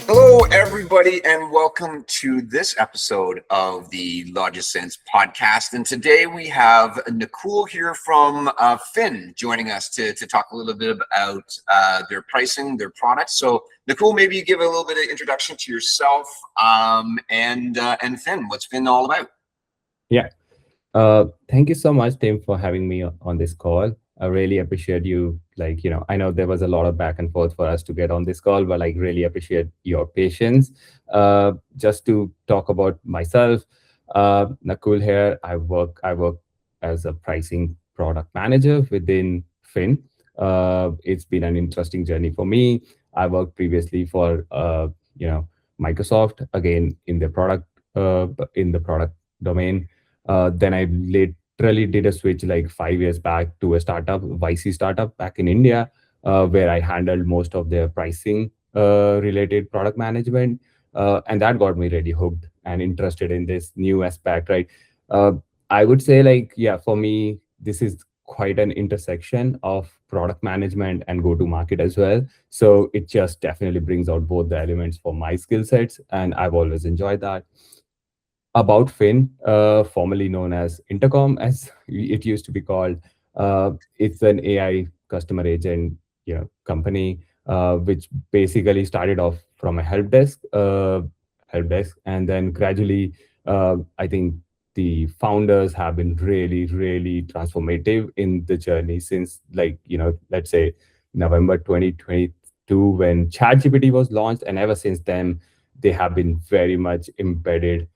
Hello, everybody, and welcome to this episode of the Logisense podcast. And today we have Nakul here from Fin joining us to talk a little bit about their pricing, their products. So, Nakul, maybe you give a little bit of introduction to yourself and Fin. What's Fin all about? Yeah. Thank you so much, Tim, for having me on this call. I really appreciate you. I know there was a lot of back and forth for us to get on this call, but really appreciate your patience. Just to talk about myself, Nakul here. I work as a pricing product manager within Fin. It's been an interesting journey for me. I worked previously for Microsoft, again in the product domain. Then I literally did a switch like 5 years back to a startup, YC startup back in India, where I handled most of their pricing related product management. And that got me really hooked and interested in this new aspect, right? Uh, I would say, for me, this is quite an intersection of product management and go to market as well. So it just definitely brings out both the elements for my skill sets. And I've always enjoyed that. About Fin, formerly known as Intercom, as it used to be called. It's an AI customer agent, company, which basically started off from a help desk, and then gradually, I think the founders have been really, really transformative in the journey since, let's say November 2022 when ChatGPT was launched, and ever since then, they have been very much embedded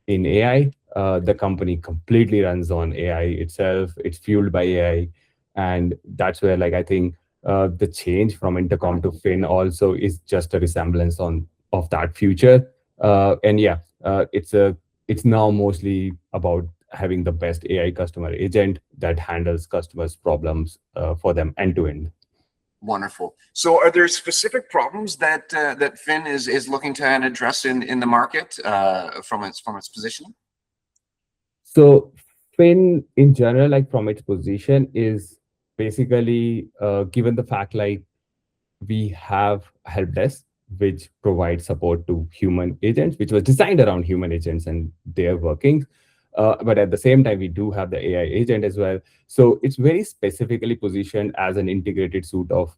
in AI. The company completely runs on AI itself. It's fueled by AI, and that's where, I think, the change from Intercom to Fin also is just a resemblance on of that future. And yeah, it's now mostly about having the best AI customer agent that handles customers' problems for them end to end. Wonderful. So, are there specific problems that Fin is looking to address in the market from its position? So Fin in general, from its position, is basically given the fact we have help desk which provides support to human agents, which was designed around human agents and their workings. But at the same time, we do have the AI agent as well. So it's very specifically positioned as an integrated suite of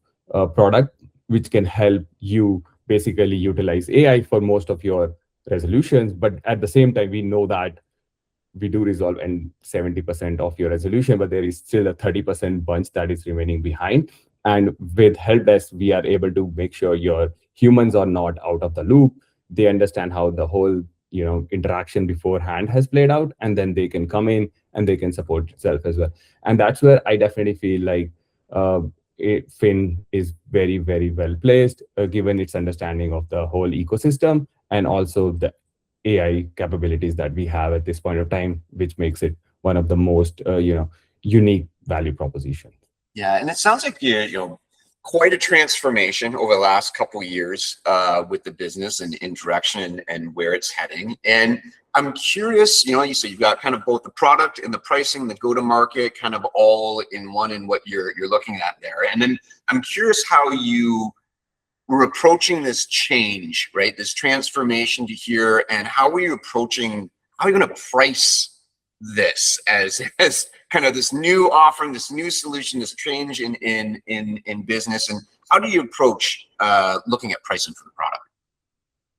product, which can help you basically utilize AI for most of your resolutions. But at the same time, we know that we do resolve and 70% of your resolution, but there is still a 30% bunch that is remaining behind. And with help desk, we are able to make sure your humans are not out of the loop. They understand how the whole interaction beforehand has played out, and then they can come in and they can support itself as well. And that's where I definitely feel uh, Fin is very, very well placed, given its understanding of the whole ecosystem and also the AI capabilities that we have at this point of time, which makes it one of the most unique value propositions. Yeah, and it sounds like quite a transformation over the last couple of years with the business and in direction and where it's heading. And I'm curious, you say you've got kind of both the product and the pricing, the go-to-market, kind of all in one in what you're looking at there. And then I'm curious how you were approaching this change, right? This transformation to here, and how are you going to price this as kind of this new offering, this new solution, this change in business, and how do you approach looking at pricing for the product?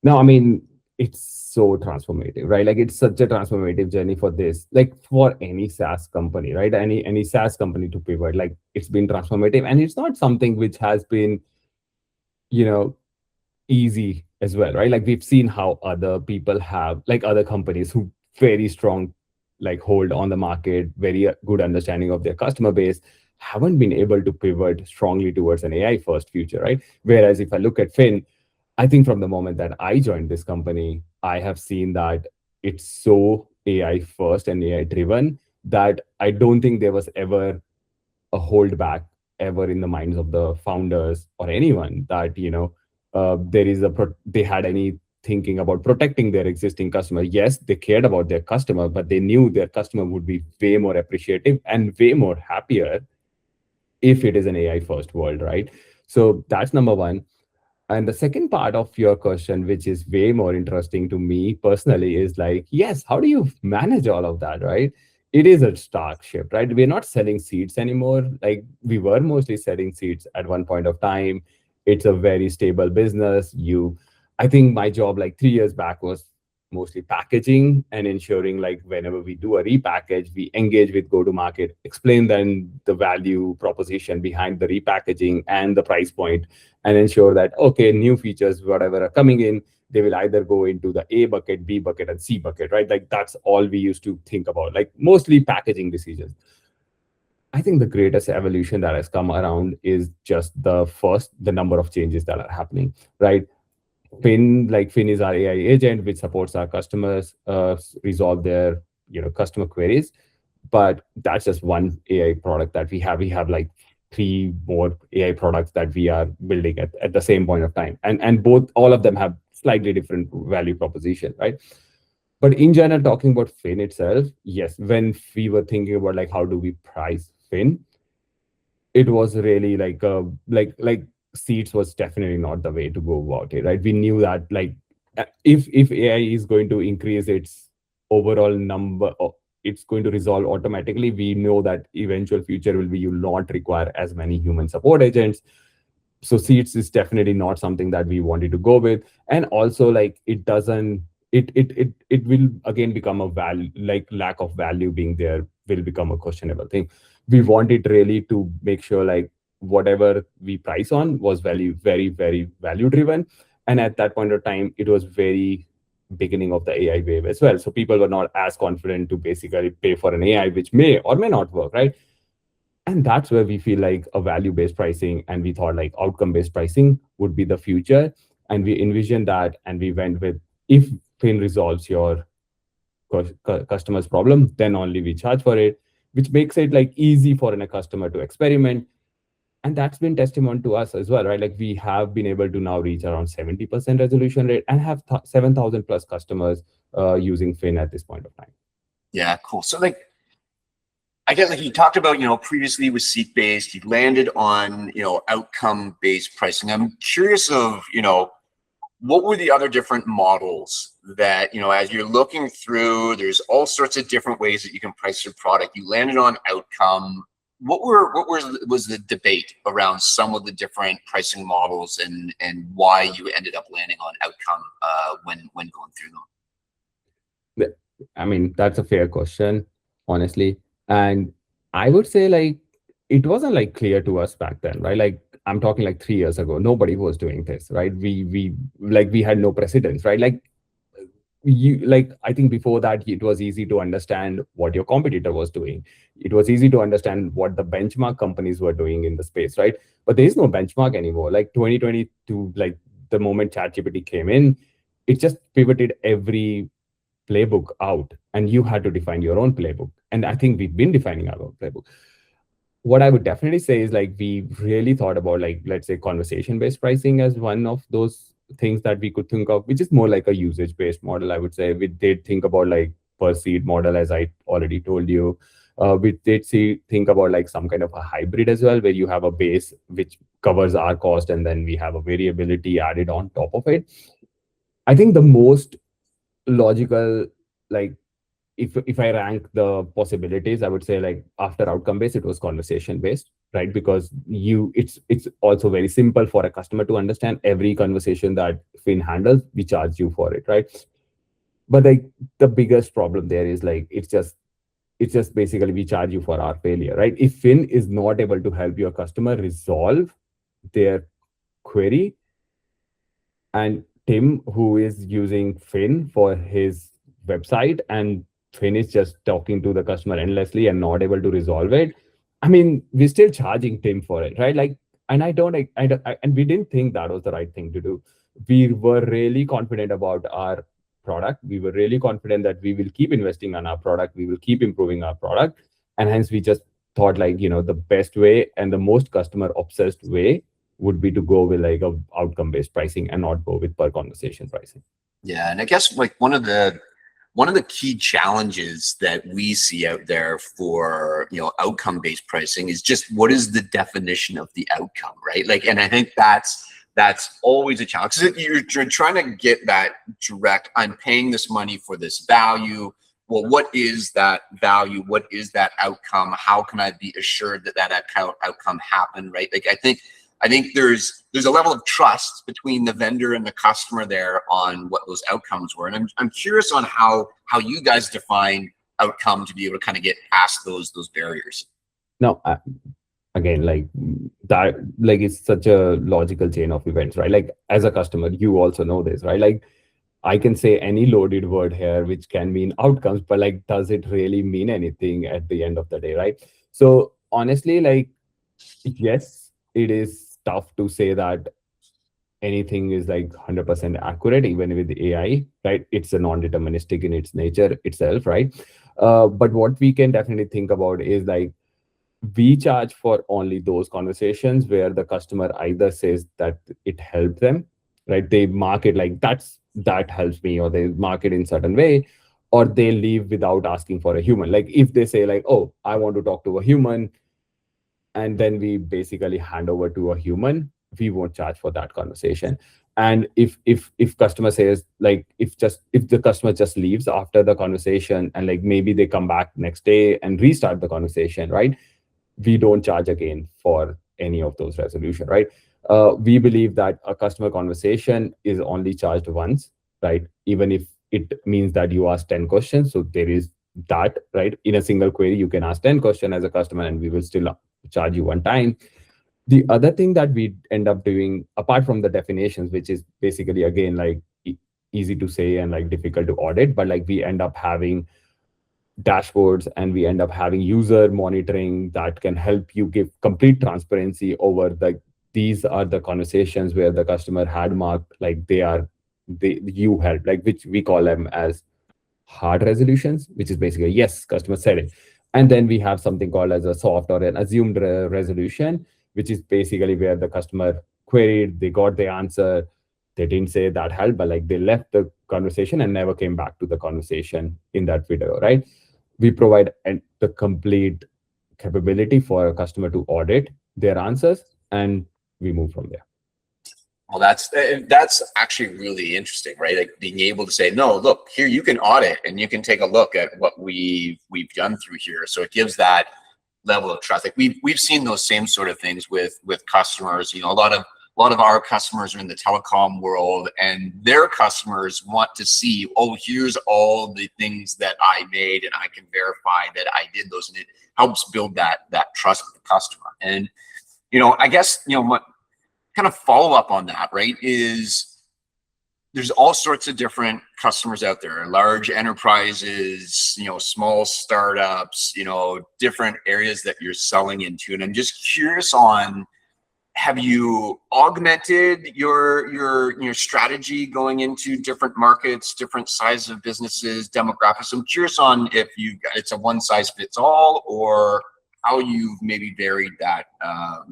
No, I mean, it's so transformative, right? It's such a transformative journey for this, for any SaaS company, right? Any SaaS company to pivot, it's been transformative, and it's not something which has been easy as well, right? We've seen how other people have, other companies who very strong hold on the market, very good understanding of their customer base, haven't been able to pivot strongly towards an AI first future, right? Whereas if I look at Fin, I think from the moment that I joined this company, I have seen that it's so AI first and AI driven that I don't think there was ever a holdback ever in the minds of the founders or anyone that they had any thinking about protecting their existing customer. Yes, they cared about their customer, but they knew their customer would be way more appreciative and way more happier if it is an AI first world, right? So that's number one. And the second part of your question, which is way more interesting to me personally, is like, yes, how do you manage all of that, right? It is a stark shift, right? We're not selling seats anymore. Like we were mostly selling seats at one point of time. It's a very stable business. I think my job like 3 years back was mostly packaging and ensuring like whenever we do a repackage, we engage with go to market, explain then the value proposition behind the repackaging and the price point, and ensure that, okay, new features, whatever are coming in, they will either go into the A bucket, B bucket, and C bucket, right? Like that's all we used to think about, like mostly packaging decisions. I think the greatest evolution that has come around is just the number of changes that are happening, right? Fin is our AI agent, which supports our customers resolve their customer queries. But that's just one AI product that we have. We have like three more AI products that we are building at the same point of time, and all of them have slightly different value proposition, right? But in general, talking about Fin itself, yes, when we were thinking about like how do we price Fin, it was really like seats was definitely not the way to go about it, right? We knew that like if AI is going to increase its overall number, or it's going to resolve automatically, we know that eventual future will be you not require as many human support agents. So seats is definitely not something that we wanted to go with. And also like it doesn't it will again become a value, like lack of value being there will become a questionable thing. We wanted really to make sure like whatever we price on was very value driven. And at that point of time it was very beginning of the AI wave as well, so people were not as confident to basically pay for an AI which may or may not work, right? And that's where we feel like a value-based pricing, and we thought like outcome-based pricing would be the future. And we envisioned that, and we went with, if Fin resolves your customer's problem, then only we charge for it, which makes it like easy for a customer to experiment. And that's been testament to us as well, right? Like we have been able to now reach around 70% resolution rate and have 7,000 plus customers using Fin at this point of time. Yeah, cool. So like, I guess like you talked about, previously was seat based, you landed on, outcome based pricing. I'm curious of, what were the other different models that, as you're looking through, there's all sorts of different ways that you can price your product. You landed on outcome. What was the debate around some of the different pricing models and why you ended up landing on outcome when going through them? I mean, that's a fair question, honestly. And I would say like it wasn't like clear to us back then, right? Like I'm talking like 3 years ago, nobody was doing this, right? We had no precedence, right? I think before that it was easy to understand what your competitor was doing. It was easy to understand what the benchmark companies were doing in the space, right? But there is no benchmark anymore. Like 2022, like the moment ChatGPT came in, it just pivoted every playbook out, and you had to define your own playbook. And I think we've been defining our own playbook. What I would definitely say is like we really thought about like, let's say, conversation based pricing as one of those things that we could think of, which is more like a usage based model. I would say we did think about like per seat model, as I already told you. We did think about like some kind of a hybrid as well, where you have a base which covers our cost and then we have a variability added on top of it. I think the most logical, like if I rank the possibilities, I would say like after outcome based, it was conversation based, right? Because it's also very simple for a customer to understand. Every conversation that Fin handles, we charge you for it, right? But like the biggest problem there is like it's just basically we charge you for our failure, right? If Fin is not able to help your customer resolve their query, and Tim, who is using Fin for his website, and Fin is just talking to the customer endlessly and not able to resolve it, I mean, we're still charging Tim for it, right? Like, and and we didn't think that was the right thing to do. We were really confident about our product. We were really confident that we will keep investing on our product. We will keep improving our product. And hence we just thought like, the best way and the most customer obsessed way would be to go with like a outcome based pricing and not go with per conversation pricing. Yeah, and I guess like one of the key challenges that we see out there for, outcome-based pricing is just what is the definition of the outcome, right? Like, and I think that's always a challenge, because you're trying to get that direct, I'm paying this money for this value. Well, what is that value? What is that outcome? How can I be assured that outcome happened, right? Like, I think there's a level of trust between the vendor and the customer there on what those outcomes were. And I'm curious on how you guys define outcome to be able to kind of get past those barriers. No, again, like that, like it's such a logical chain of events, right? Like as a customer, you also know this, right? Like I can say any loaded word here, which can mean outcomes, but like, does it really mean anything at the end of the day, right? So honestly, like, yes, it is tough to say that anything is like 100% accurate, even with AI, right? It's a non-deterministic in its nature itself, right? But what we can definitely think about is like, we charge for only those conversations where the customer either says that it helped them, right? They mark it like that helps me, or they mark it in certain way, or they leave without asking for a human. Like if they say like, oh, I want to talk to a human, and then we basically hand over to a human, we won't charge for that conversation. And if customer says like, if the customer just leaves after the conversation, and like maybe they come back next day and restart the conversation, right? We don't charge again for any of those resolution, right? We believe that a customer conversation is only charged once, right? Even if it means that you ask 10 questions. So there is that, right? In a single query, you can ask 10 questions as a customer, and we will still charge you one time. The other thing that we end up doing, apart from the definitions, which is basically, again, like easy to say and like difficult to audit, but like we end up having dashboards, and we end up having user monitoring that can help you give complete transparency over the these are the conversations where the customer had marked like they you help, like, which we call them as hard resolutions, which is basically yes, customer said it. And then we have something called as a soft or an assumed resolution, which is basically where the customer queried, they got the answer, they didn't say that help, but like they left the conversation and never came back to the conversation in that video, right? We provide the complete capability for a customer to audit their answers, and we move from there. Well, that's actually really interesting, right? Like being able to say, no, look, here you can audit and you can take a look at what we've done through here. So it gives that level of trust. Like we've seen those same sort of things with customers. A lot of our customers are in the telecom world, and their customers want to see, oh, here's all the things that I made, and I can verify that I did those, and it helps build that trust with the customer. And I guess what kind of follow up on that, right, is there's all sorts of different customers out there, large enterprises, small startups, different areas that you're selling into. And I'm just curious on, have you augmented your strategy going into different markets, different sizes of businesses, demographics? I'm curious on if it's a one size fits all, or how you've maybe varied that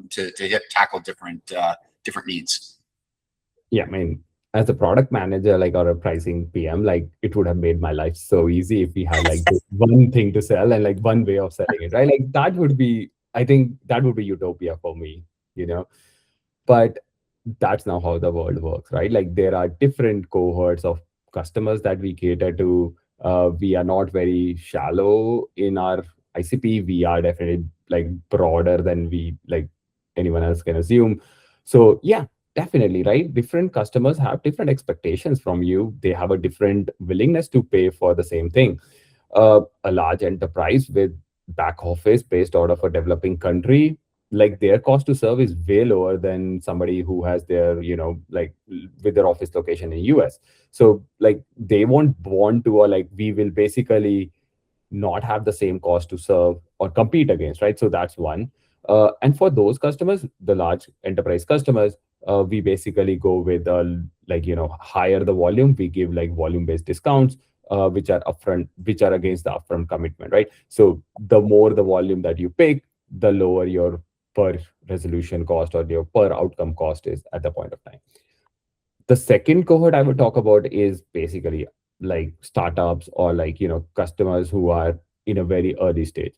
to tackle different needs. Yeah, I mean, as a product manager, like, or a pricing PM, like it would have made my life so easy if we had like just one thing to sell and like one way of selling it, right? Like that would be, I think that would be utopia for me, you know. But that's not how the world works, right? Like there are different cohorts of customers that we cater to. We are not very shallow in our ICP. We are definitely like broader than we like anyone else can assume. So yeah, definitely, right? Different customers have different expectations from you. They have a different willingness to pay for the same thing. A large enterprise with back office based out of a developing country, like their cost to serve is way lower than somebody who has their, like with their office location in US. So like they won't want to, or like we will basically not have the same cost to serve or compete against, right? So that's one. And for those customers, the large enterprise customers, we basically go with like, higher the volume, we give like volume based discounts, which are upfront, which are against the upfront commitment, right? So the more the volume that you pick, the lower your per resolution cost or your per outcome cost is at the point of time. The second cohort I would talk about is basically like startups or like, customers who are in a very early stage.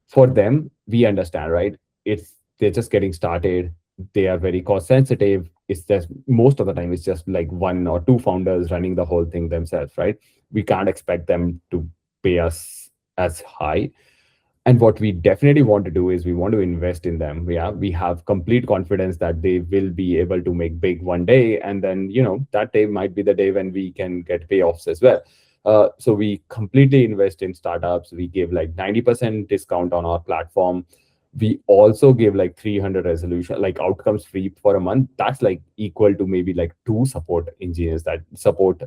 For them, we understand, right? They're just getting started. They are very cost sensitive. It's just most of the time it's just like one or two founders running the whole thing themselves, right? We can't expect them to pay us as high. And what we definitely want to do is we want to invest in them. We have complete confidence that they will be able to make big one day, and then that day might be the day when we can get payoffs as well. So we completely invest in startups. We give like 90% discount on our platform. We also give like 300 resolution, like outcomes free for a month. That's like equal to maybe like two support engineers that support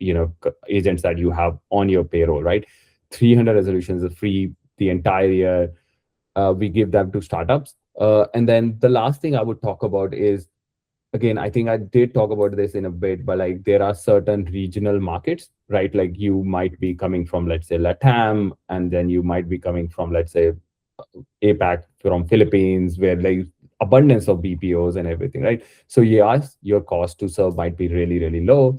agents that you have on your payroll, right? 300 resolutions are free the entire year. We give them to startups. And then the last thing I would talk about is, again, I think I did talk about this in a bit, but like there are certain regional markets, right? Like you might be coming from, let's say, Latam, and then you might be coming from, let's say, APAC, from Philippines, where like abundance of BPOs and everything, right? So yes, your cost to serve might be really, really low.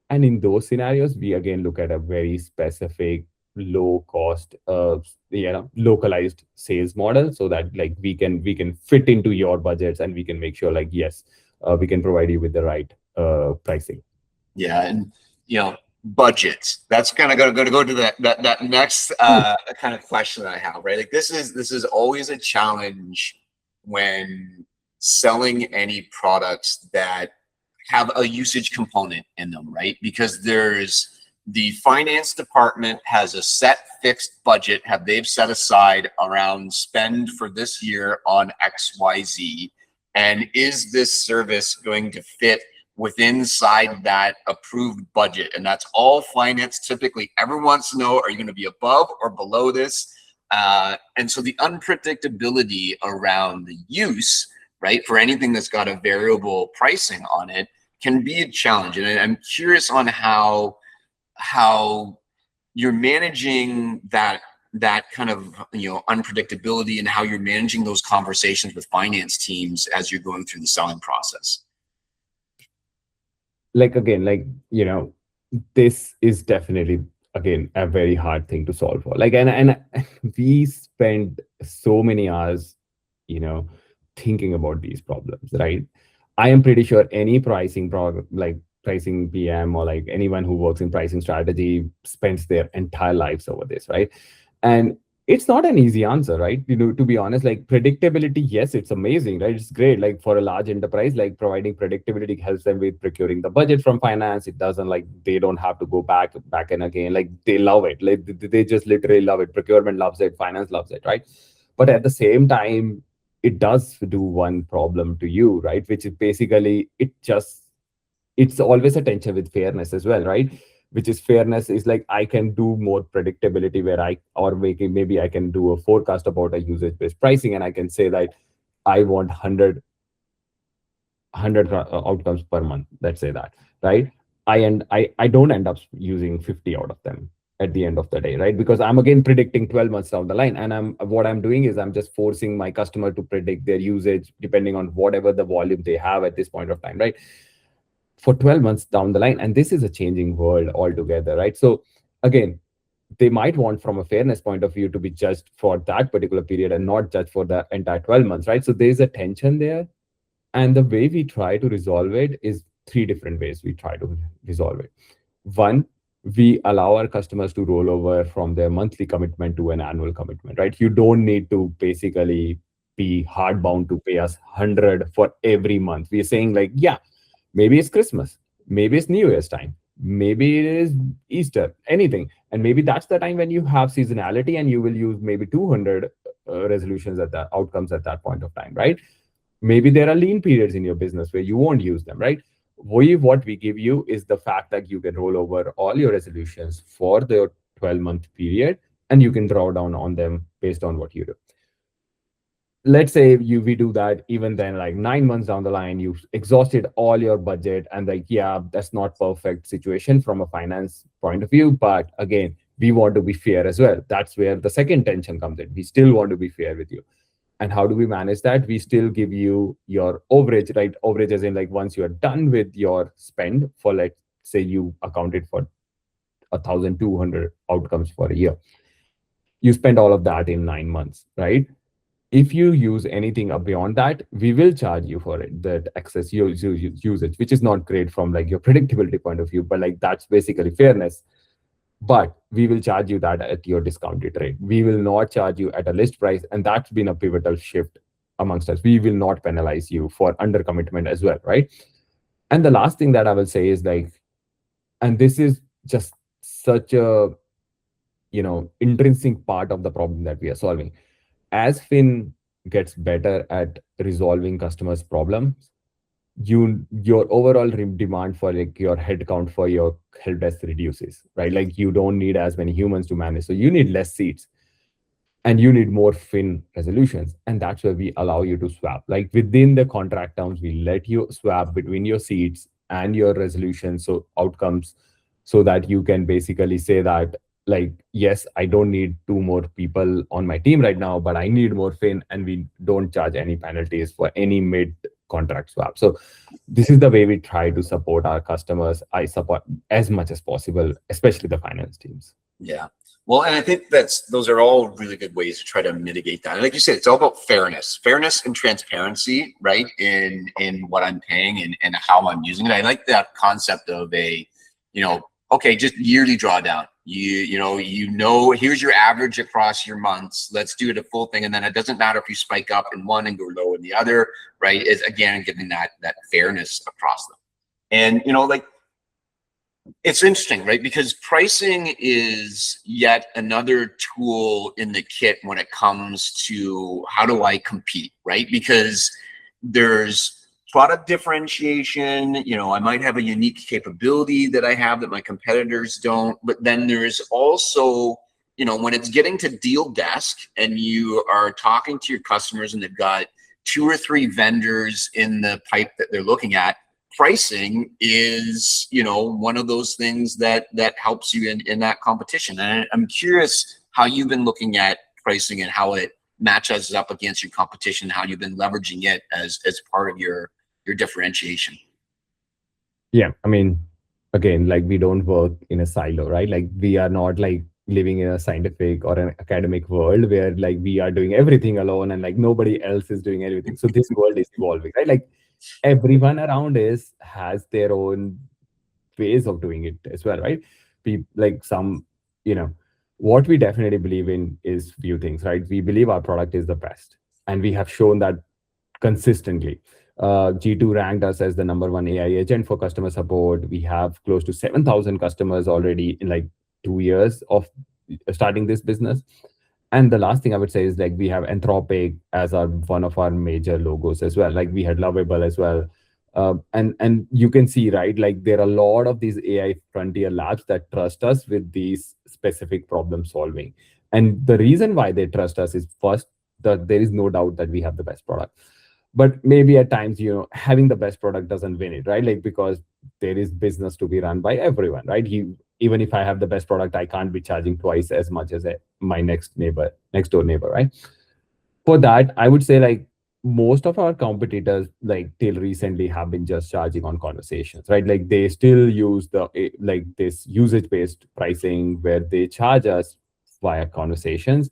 And in those scenarios, we again look at a very specific low cost localized sales model, so that like we can fit into your budgets, and we can make sure like, yes, we can provide you with the right pricing. Yeah, and budgets. That's kind of going to go to that next kind of question that I have, right? Like this is always a challenge when selling any products that have a usage component in them, right? Because there's the finance department has a set fixed budget have they've set aside around spend for this year on XYZ, and is this service going to fit within inside that approved budget? And that's all finance typically ever wants to know. Are you going to be above or below this? And so the unpredictability around the use, right, for anything that's got a variable pricing on it can be a challenge. And I'm curious on how you're managing that kind of unpredictability, and how you're managing those conversations with finance teams as you're going through the selling process. Like again, like this is definitely again a very hard thing to solve for, like, and we spend so many hours you know thinking about these problems, right? I am pretty sure any pricing PM, or like anyone who works in pricing strategy, spends their entire lives over this, right? And it's not an easy answer, right? To be honest, like predictability, yes, it's amazing, right? It's great. Like for a large enterprise, like providing predictability helps them with procuring the budget from finance. It doesn't, like, they don't have to go back and again. Like they love it. Like they just literally love it. Procurement loves it. Finance loves it, right? But at the same time, it does do one problem to you, right? Which is basically it's always a tension with fairness as well, right? Which is, fairness is like, I can do more predictability where maybe I can do a forecast about a usage based pricing, and I can say that I want 100 outcomes per month, let's say that, right? I don't end up using 50 out of them at the end of the day, right? Because I'm again predicting 12 months down the line, and what I'm doing is I'm just forcing my customer to predict their usage depending on whatever the volume they have at this point of time, right? For 12 months down the line. And this is a changing world altogether, right? So again, they might want, from a fairness point of view, to be judged for that particular period and not judged for the entire 12 months, right? So there's a tension there. And the way we try to resolve it is three different ways we try to resolve it. One, we allow our customers to roll over from their monthly commitment to an annual commitment, right? You don't need to basically be hard bound to pay us 100 for every month. We're saying like, yeah, maybe it's Christmas, maybe it's New Year's time, maybe it is Easter, anything. And maybe that's the time when you have seasonality and you will use maybe 200 resolutions at the outcomes at that point of time, right? Maybe there are lean periods in your business where you won't use them, right? What we give you is the fact that you can roll over all your resolutions for the 12-month period, and you can draw down on them based on what you do. Let's say we do that, even then, like 9 months down the line, you've exhausted all your budget, and like, yeah, that's not perfect situation from a finance point of view, but again, we want to be fair as well. That's where the second tension comes in. We still want to be fair with you. And how do we manage that? We still give you your overage, right? Overage as in like once you're done with your spend for, let's say you accounted for 1,200 outcomes for a year. You spend all of that in 9 months, right? If you use anything beyond that, we will charge you for it, that excess usage, which is not great from like your predictability point of view, but like that's basically fairness. But we will charge you that at your discounted rate. We will not charge you at a list price. And that's been a pivotal shift amongst us. We will not penalize you for under commitment as well, right? And the last thing that I will say is like, and this is just such a, intrinsic part of the problem that we are solving. As Fin gets better at resolving customers' problems, your overall demand for like your headcount for your help desk reduces, right? Like you don't need as many humans to manage, so you need less seats and you need more Fin resolutions. And that's where we allow you to swap. Like within the contract terms, we let you swap between your seats and your resolutions, so outcomes, so that you can basically say that, like, yes, I don't need two more people on my team right now, but I need more Fin, and we don't charge any penalties for any mid contract swap. So this is the way we try to support our customers. I support as much as possible, especially the finance teams. Yeah. Well, and I think those are all really good ways to try to mitigate that. And like you said, it's all about fairness and transparency, right? In what I'm paying and how I'm using it. I like that concept of okay, just yearly drawdown. Here's your average across your months. Let's do it a full thing. And then it doesn't matter if you spike up in one and go low in the other, right? Is again, giving that fairness across them. And, it's interesting, right? Because pricing is yet another tool in the kit when it comes to how do I compete, right? Because there's product differentiation, I might have a unique capability that I have that my competitors don't, but then there's also, when it's getting to deal desk and you are talking to your customers and they've got 2 or 3 vendors in the pipe that they're looking at, pricing is, one of those things that helps you in that competition. And I'm curious how you've been looking at pricing and how it matches up against your competition, how you've been leveraging it as part of your differentiation. Yeah, I mean, again, like we don't work in a silo, right? Like we are not like living in a scientific or an academic world where like we are doing everything alone and like nobody else is doing everything. So this world is evolving, right? Like everyone around has their own ways of doing it as well, right? Like some, what we definitely believe in is few things, right? We believe our product is the best, and we have shown that consistently. G2 ranked us as the #1 AI agent for customer support. We have close to 7,000 customers already in like 2 years of starting this business. And the last thing I would say is like we have Anthropic as one of our major logos as well. Like we had Lovable as well. And you can see, right, like there are a lot of these AI frontier labs that trust us with these specific problem solving. And the reason why they trust us is first that there is no doubt that we have the best product. But maybe at times, having the best product doesn't win it, right? Like because there is business to be run by everyone, right? Even if I have the best product, I can't be charging twice as much as my next door neighbor, right? For that, I would say like most of our competitors, like till recently, have been just charging on conversations, right? Like they still use like this usage-based pricing where they charge us via conversations.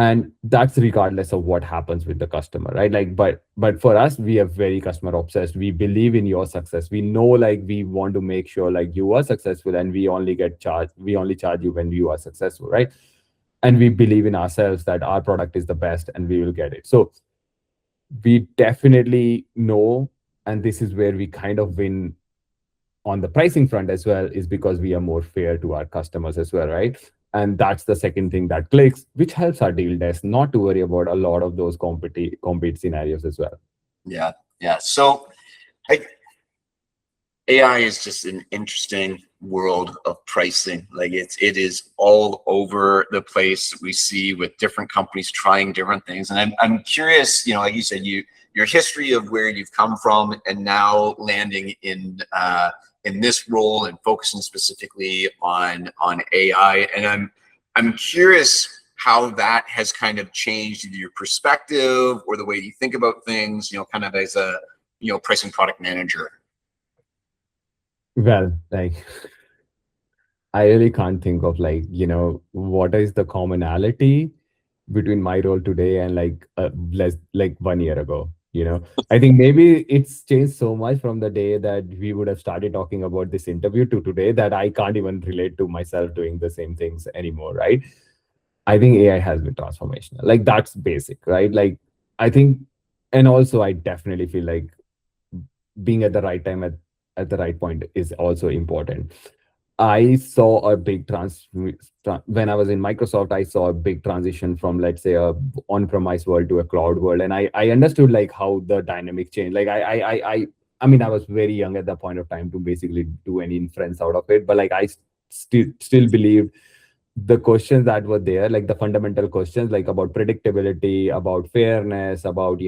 And that's regardless of what happens with the customer, right? Like but for us, we are very customer obsessed. We believe in your success. We know like we want to make sure like you are successful, and we only charge you when you are successful, right? And we believe in ourselves that our product is the best and we will get it. So we definitely know, and this is where we kind of win on the pricing front as well, is because we are more fair to our customers as well, right? And that's the second thing that clicks, which helps our deal desk not to worry about a lot of those compete scenarios as well. Yeah. So AI is just an interesting world of pricing. Like it is all over the place. We see with different companies trying different things. And I'm curious, like you said, your history of where you've come from and now landing in this role and focusing specifically on AI. And I'm curious how that has kind of changed either your perspective or the way you think about things, kind of as a, pricing product manager. Well, I really can't think of what is the commonality between my role today and less like 1 year ago. I think maybe it's changed so much from the day that we would have started talking about this interview to today that I can't even relate to myself doing the same things anymore, right? I think AI has been transformational. Like that's basic, right? Like I think, and also I definitely feel like being at the right time at the right point is also important. I saw a big when I was in Microsoft. I saw a big transition from, let's say, a on-premise world to a cloud world, and I understood like how the dynamic changed. Like I mean, I was very young at that point of time to basically do any inference out of it, but like I still believed the questions that were there, like the fundamental questions, like about predictability, about fairness, about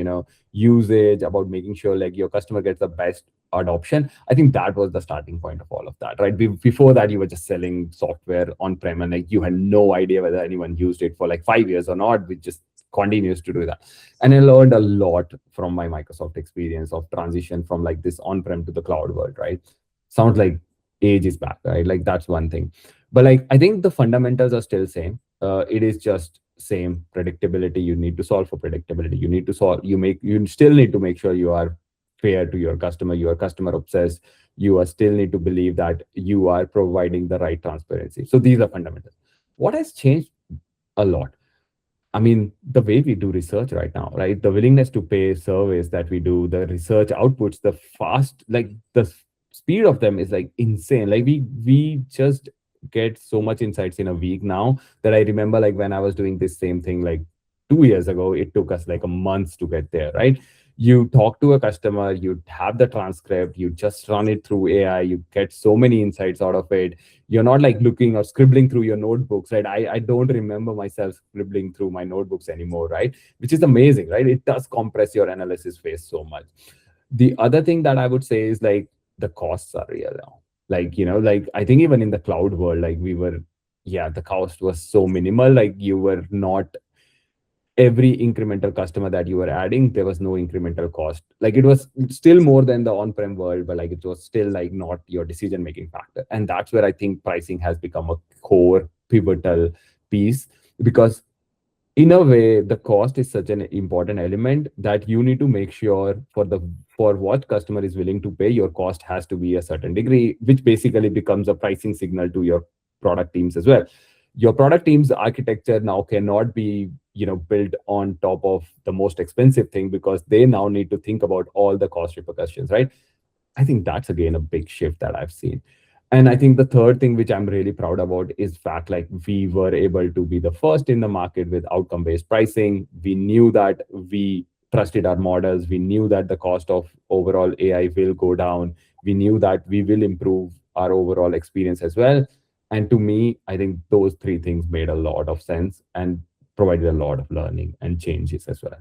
usage, about making sure like your customer gets the best adoption. I think that was the starting point of all of that, right? Before that, you were just selling software on prem, and like you had no idea whether anyone used it for like 5 years or not, which just continues to do that. And I learned a lot from my Microsoft experience of transition from like this on prem to the cloud world, right? Sounds like age is back, right? Like that's one thing. But like I think the fundamentals are still same. It is just same predictability. You need to solve for predictability. You need to solve. You still need to make sure you are fair to your customer. You are customer obsessed. You are still need to believe that you are providing the right transparency. So these are fundamentals. What has changed a lot? I mean, the way we do research right now, right? The willingness to pay surveys that we do, the research outputs, the fast, like the speed of them is like insane. Like we just get so much insights in a week now that I remember like when I was doing this same thing like 2 years ago, it took us like a month to get there, right? You talk to a customer, you have the transcript, you just run it through AI, you get so many insights out of it. You're not like looking or scribbling through your notebooks, right? I don't remember myself scribbling through my notebooks anymore, right? Which is amazing, right? It does compress your analysis phase so much. The other thing that I would say is like the costs are real now. Like, like I think even in the cloud world, like the cost was so minimal. Like you were not every incremental customer that you were adding, there was no incremental cost. Like it was still more than the on-prem world, but like it was still like not your decision-making factor. And that's where I think pricing has become a core pivotal piece, because in a way the cost is such an important element that you need to make sure for what customer is willing to pay, your cost has to be a certain degree, which basically becomes a pricing signal to your product teams as well. Your product team's architecture now cannot be built on top of the most expensive thing, because they now need to think about all the cost repercussions, right? I think that's again a big shift that I've seen. And I think the third thing which I'm really proud about is fact, like we were able to be the first in the market with outcome-based pricing. We knew that we trusted our models. We knew that the cost of overall AI will go down. We knew that we will improve our overall experience as well. And to me, I think those three things made a lot of sense and provided a lot of learning and changes as well.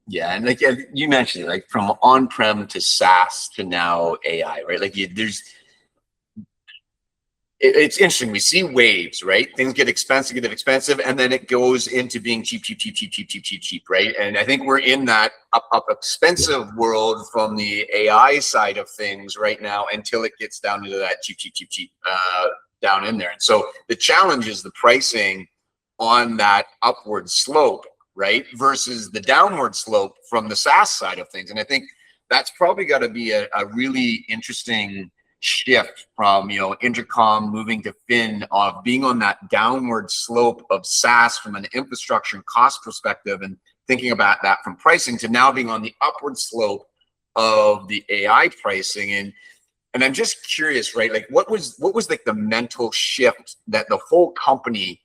Yeah, and like you mentioned, like from on-prem to SaaS to now AI, right? Like it's interesting. We see waves, right? Things get expensive, and then it goes into being cheap, right? And I think we're in that up expensive world from the AI side of things right now until it gets down into that cheap, down in there. And so the challenge is the pricing on that upward slope, right? Versus the downward slope from the SaaS side of things. And I think that's probably got to be a really interesting shift from Intercom moving to Fin, of being on that downward slope of SaaS from an infrastructure and cost perspective, and thinking about that from pricing, to now being on the upward slope of the AI pricing. And I'm just curious, right? Like what was like the mental shift that the whole company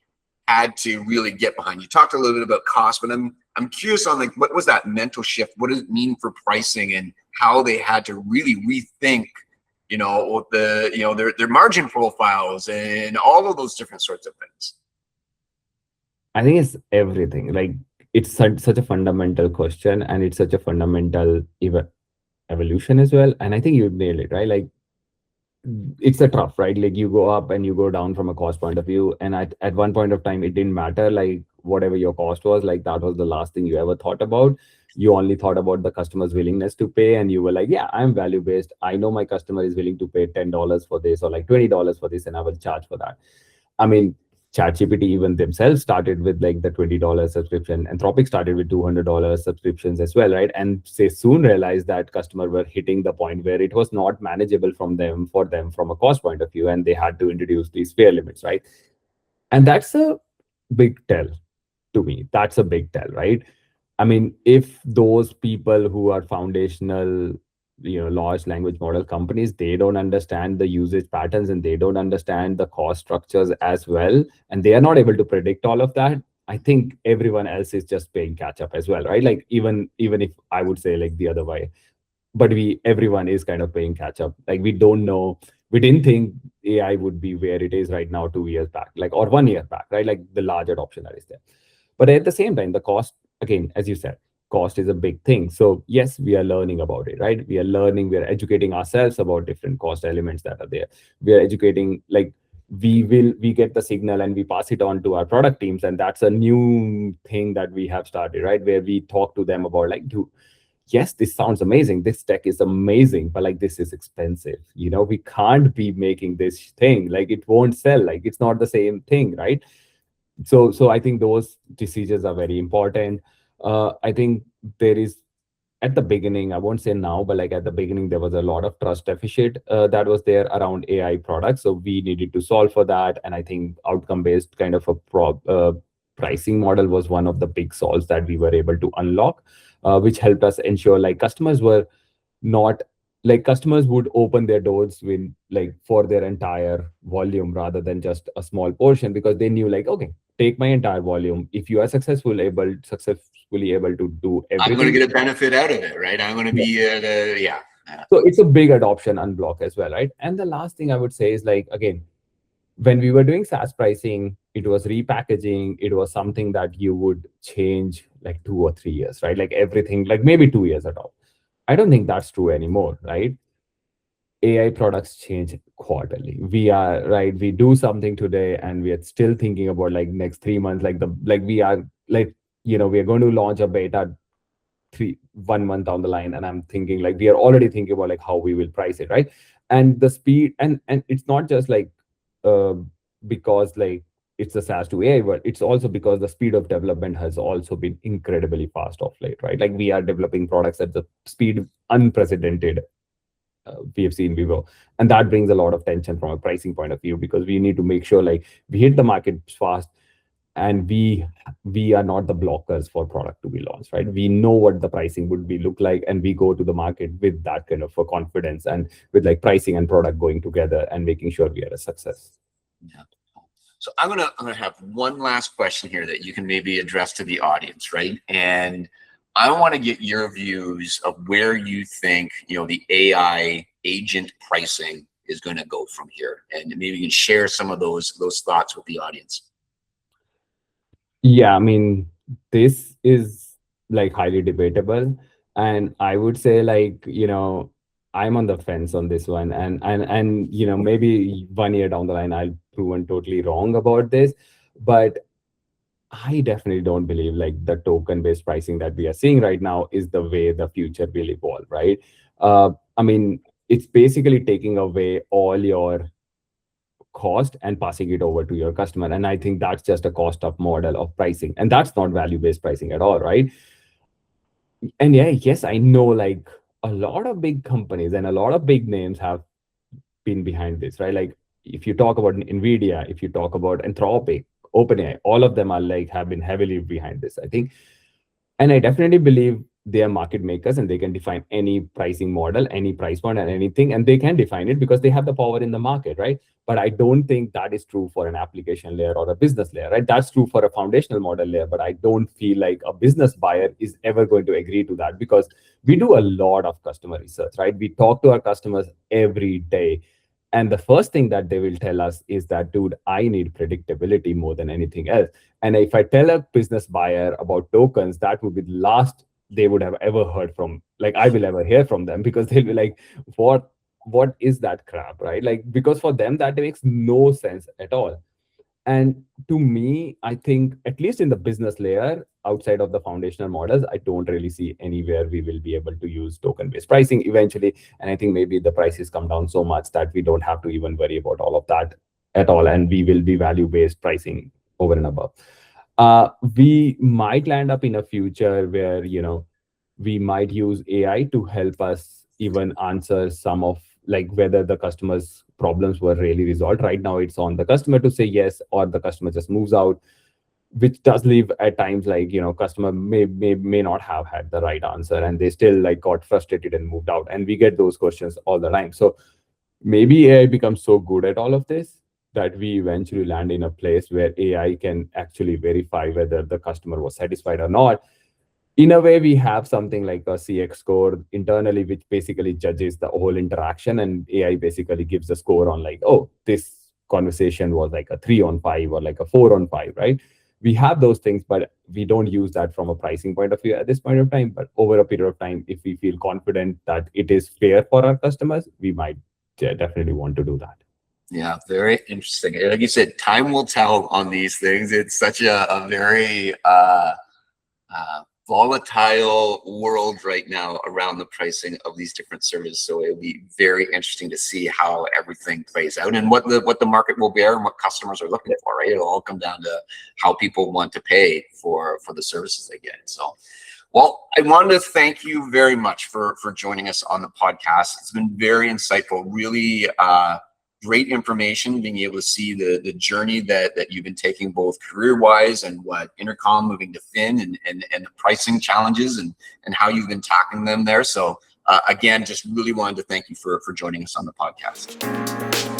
had to really get behind? You talked a little bit about cost, but I'm curious on like what was that mental shift? What does it mean for pricing, and how they had to really rethink their margin profiles and all of those different sorts of things? I think it's everything. Like it's such a fundamental question, and it's such a fundamental evolution as well. And I think you nailed it, right? Like it's a tough, right? Like you go up and you go down from a cost point of view. And at one point of time, it didn't matter like whatever your cost was, like that was the last thing you ever thought about. You only thought about the customer's willingness to pay, and you were like, yeah, I'm value based. I know my customer is willing to pay $10 for this, or like $20 for this, and I will charge for that. I mean, ChatGPT even themselves started with like the $20 subscription. Anthropic started with $200 subscriptions as well, right? And they soon realized that customers were hitting the point where it was not manageable for them from a cost point of view, and they had to introduce these fair limits, right? And that's a big tell to me. That's a big tell, right? I mean, if those people who are foundational, large language model companies, they don't understand the usage patterns and they don't understand the cost structures as well, and they are not able to predict all of that, I think everyone else is just playing catch up as well, right? Like even if I would say like the other way, but everyone is kind of playing catch up. Like we don't know, we didn't think AI would be where it is right now 2 years back, like, or 1 year back, right? Like the large adoption that is there. But at the same time, the cost, again, as you said, cost is a big thing. So yes, we are learning about it, right? We are learning, we are educating ourselves about different cost elements that are there. We are educating, like we get the signal and we pass it on to our product teams. And that's a new thing that we have started, right? Where we talk to them about like, yes, this sounds amazing. This tech is amazing, but like this is expensive. We can't be making this thing. Like it won't sell. Like it's not the same thing, right? So I think those decisions are very important. I think there is, at the beginning, I won't say now, but like at the beginning, there was a lot of trust deficit that was there around AI products. So we needed to solve for that. And I think outcome-based kind of a pricing model was one of the big solves that we were able to unlock, which helped us ensure like customers were not, like customers would open their doors with like for their entire volume rather than just a small portion, because they knew like, okay, take my entire volume. If you are successfully able to do I'm going to everything. get a benefit out of it, right? I'm going to Yeah. be yeah. So it's a big adoption unblock as well, right? And the last thing I would say is like, again, when we were doing SaaS pricing, it was repackaging. It was something that you would change like 2 or 3 years, right? Like everything, like maybe 2 years at all. I don't think that's true anymore, right? AI products change quarterly. We are right. We do something today, and we are still thinking about like next 3 months. Like we are like, we are going to launch a beta 1 month down the line, and I'm thinking like we are already thinking about like how we will price it, right? And the speed, and it's not just like uh, because like it's a SaaS to AI, but it's also because the speed of development has also been incredibly fast of late, right? Like we are developing products at the speed unprecedented we have seen Vivo. And that brings a lot of tension from a pricing point of view, because we need to make sure like we hit the market fast, and we are not the blockers for product to be launched, right? We know what the pricing would be look like, and we go to the market with that kind of a confidence, and with like pricing and product going together and making sure we are a success. Yeah. So I'm gonna have one last question here that you can maybe address to the audience, right? And I want to get your views of where you think the AI agent pricing is going to go from here, and maybe you can share some of those thoughts with the audience. Yeah, I mean, this is like highly debatable. And I would say like, I'm on the fence on this one. And maybe 1 year down the line, I'll proven totally wrong about this. But I definitely don't believe like the token-based pricing that we are seeing right now is the way the future will evolve, right? I mean, it's basically taking away all your cost and passing it over to your customer. And I think that's just a cost of model of pricing. And that's not value-based pricing at all, right? And yeah, yes, I know like a lot of big companies and a lot of big names have been behind this, right? Like if you talk about Nvidia, if you talk about Anthropic, OpenAI, all of them are like have been heavily behind this, I think. And I definitely believe they are market makers, and they can define any pricing model, any price point, and anything. And they can define it because they have the power in the market, right? But I don't think that is true for an application layer or a business layer, right? That's true for a foundational model layer, but I don't feel like a business buyer is ever going to agree to that, because we do a lot of customer research, right? We talk to our customers every day. And the first thing that they will tell us is that, dude, I need predictability more than anything else. And if I tell a business buyer about tokens, that would be the last they would have ever heard from, like I will ever hear from them, because they'll be like, what is that crap, right? Like, because for them, that makes no sense at all. And to me, I think at least in the business layer, outside of the foundational models, I don't really see anywhere we will be able to use token-based pricing eventually. And I think maybe the prices come down so much that we don't have to even worry about all of that at all. And we will be value-based pricing over and above. We might land up in a future where, we might use AI to help us even answer some of like whether the customer's problems were really resolved. Right now, it's on the customer to say yes, or the customer just moves out, which does leave at times like, customer may not have had the right answer and they still like got frustrated and moved out. And we get those questions all the time. So maybe AI becomes so good at all of this that we eventually land in a place where AI can actually verify whether the customer was satisfied or not. In a way, we have something like a CX score internally, which basically judges the whole interaction, and AI basically gives a score on like, oh, this conversation was like a 3 on 5 or like a 4 on 5, right? We have those things, but we don't use that from a pricing point of view at this point of time. But over a period of time, if we feel confident that it is fair for our customers, we might definitely want to do that. Yeah, very interesting. Like you said, time will tell on these things. It's such a very volatile world right now around the pricing of these different services. So it'll be very interesting to see how everything plays out and what the market will bear and what customers are looking for, right? It'll all come down to how people want to pay for the services they get. So, well, I wanted to thank you very much for joining us on the podcast. It's been very insightful, really great information, being able to see the journey that you've been taking both career-wise and what Intercom moving to Fin and the pricing challenges and how you've been tackling them there. So again, just really wanted to thank you for joining us on the podcast.